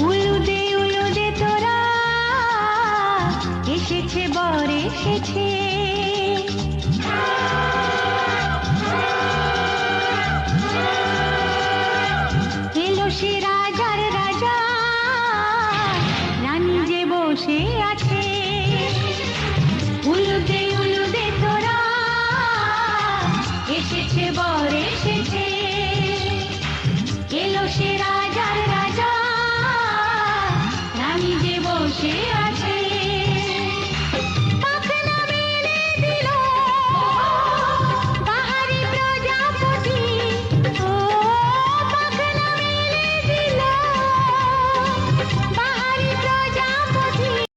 উলুদে তোরা এসেছে বর এসেছে, এলো সে রাজার রাজা, রানী যে বসে আছে। উলুদে তোরা এসেছে বর এসেছে, এলো সে রাজার রাজা, রানী যে বসে